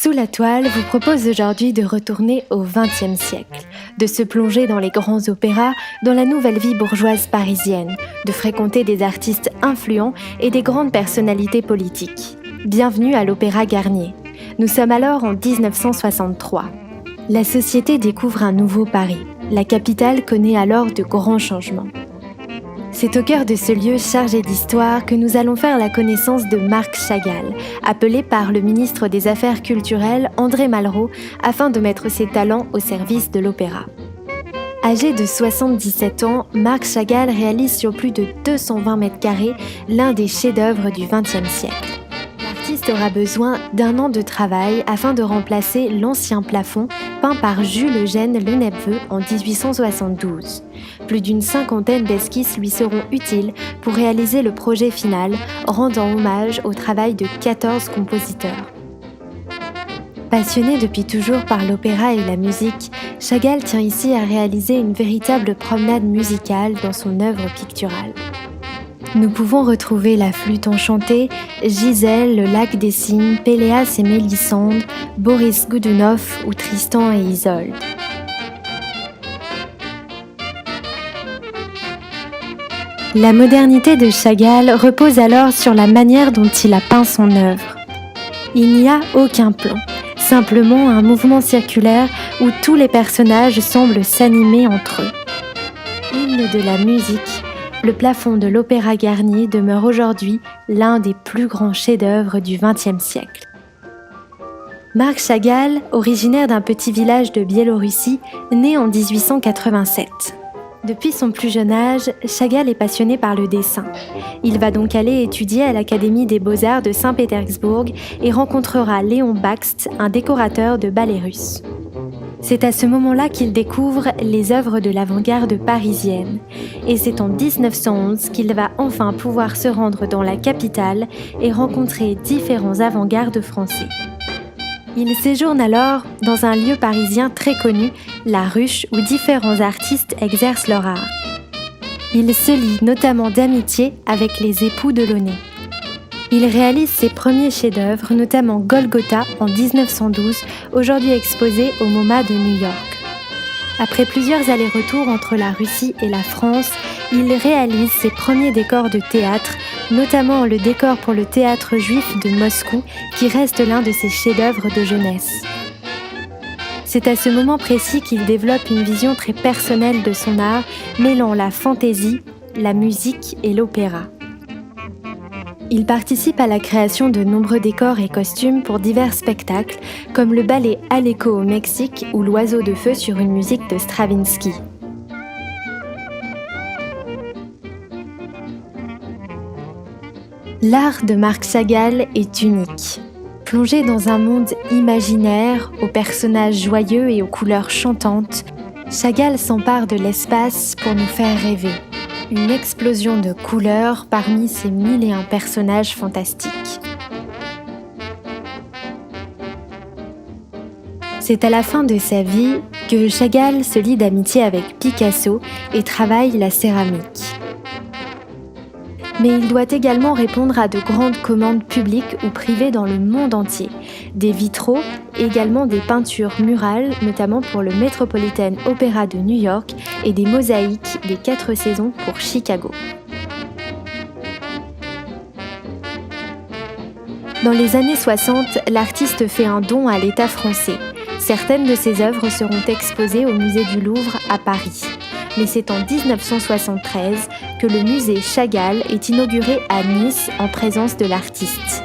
Sous la toile vous propose aujourd'hui de retourner au XXe siècle, de se plonger dans les grands opéras, dans la nouvelle vie bourgeoise parisienne, de fréquenter des artistes influents et des grandes personnalités politiques. Bienvenue à l'Opéra Garnier. Nous sommes alors en 1963. La société découvre un nouveau Paris. La capitale connaît alors de grands changements. C'est au cœur de ce lieu chargé d'histoire que nous allons faire la connaissance de Marc Chagall, appelé par le ministre des Affaires culturelles, André Malraux, afin de mettre ses talents au service de l'opéra. Âgé de 77 ans, Marc Chagall réalise sur plus de 220 mètres carrés l'un des chefs-d'œuvre du XXe siècle. L'artiste aura besoin d'1 an de travail afin de remplacer l'ancien plafond peint par Jules Eugène Lenepveu en 1872. Plus d'une 50aine d'esquisses lui seront utiles pour réaliser le projet final, rendant hommage au travail de 14 compositeurs. Passionné depuis toujours par l'opéra et la musique, Chagall tient ici à réaliser une véritable promenade musicale dans son œuvre picturale. Nous pouvons retrouver la flûte enchantée, Gisèle, le lac des cygnes, Péléas et Mélisande, Boris Godounov ou Tristan et Isolde. La modernité de Chagall repose alors sur la manière dont il a peint son œuvre. Il n'y a aucun plan, simplement un mouvement circulaire où tous les personnages semblent s'animer entre eux. Hymne de la musique, le plafond de l'Opéra Garnier demeure aujourd'hui l'un des plus grands chefs-d'œuvre du XXe siècle. Marc Chagall, originaire d'un petit village de Biélorussie, né en 1887. Depuis son plus jeune âge, Chagall est passionné par le dessin. Il va donc aller étudier à l'Académie des Beaux-Arts de Saint-Pétersbourg et rencontrera Léon Bakst, un décorateur de ballets russes. C'est à ce moment-là qu'il découvre les œuvres de l'avant-garde parisienne. Et c'est en 1911 qu'il va enfin pouvoir se rendre dans la capitale et rencontrer différents avant-gardes français. Il séjourne alors dans un lieu parisien très connu, la Ruche, où différents artistes exercent leur art. Il se lie notamment d'amitié avec les époux Delaunay. Il réalise ses premiers chefs-d'œuvre, notamment Golgotha en 1912, aujourd'hui exposé au MoMA de New York. Après plusieurs allers-retours entre la Russie et la France, il réalise ses premiers décors de théâtre, notamment le décor pour le théâtre juif de Moscou, qui reste l'un de ses chefs-d'œuvre de jeunesse. C'est à ce moment précis qu'il développe une vision très personnelle de son art, mêlant la fantaisie, la musique et l'opéra. Il participe à la création de nombreux décors et costumes pour divers spectacles, comme le ballet Aleco au Mexique ou l'Oiseau de feu sur une musique de Stravinsky. L'art de Marc Chagall est unique. Plongé dans un monde imaginaire, aux personnages joyeux et aux couleurs chantantes, Chagall s'empare de l'espace pour nous faire rêver. Une explosion de couleurs parmi ces 1001 personnages fantastiques. C'est à la fin de sa vie que Chagall se lie d'amitié avec Picasso et travaille la céramique. Mais il doit également répondre à de grandes commandes publiques ou privées dans le monde entier, des vitraux, également des peintures murales, notamment pour le Metropolitan Opera de New York et des mosaïques des 4 saisons pour Chicago. Dans les années 60, l'artiste fait un don à l'État français. Certaines de ses œuvres seront exposées au musée du Louvre à Paris. Mais c'est en 1973 que le musée Chagall est inauguré à Nice en présence de l'artiste.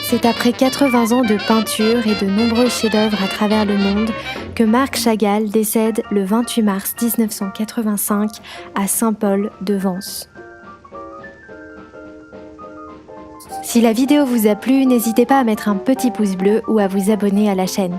C'est après 80 ans de peinture et de nombreux chefs-d'œuvre à travers le monde que Marc Chagall décède le 28 mars 1985 à Saint-Paul de Vence. Si la vidéo vous a plu, n'hésitez pas à mettre un petit pouce bleu ou à vous abonner à la chaîne.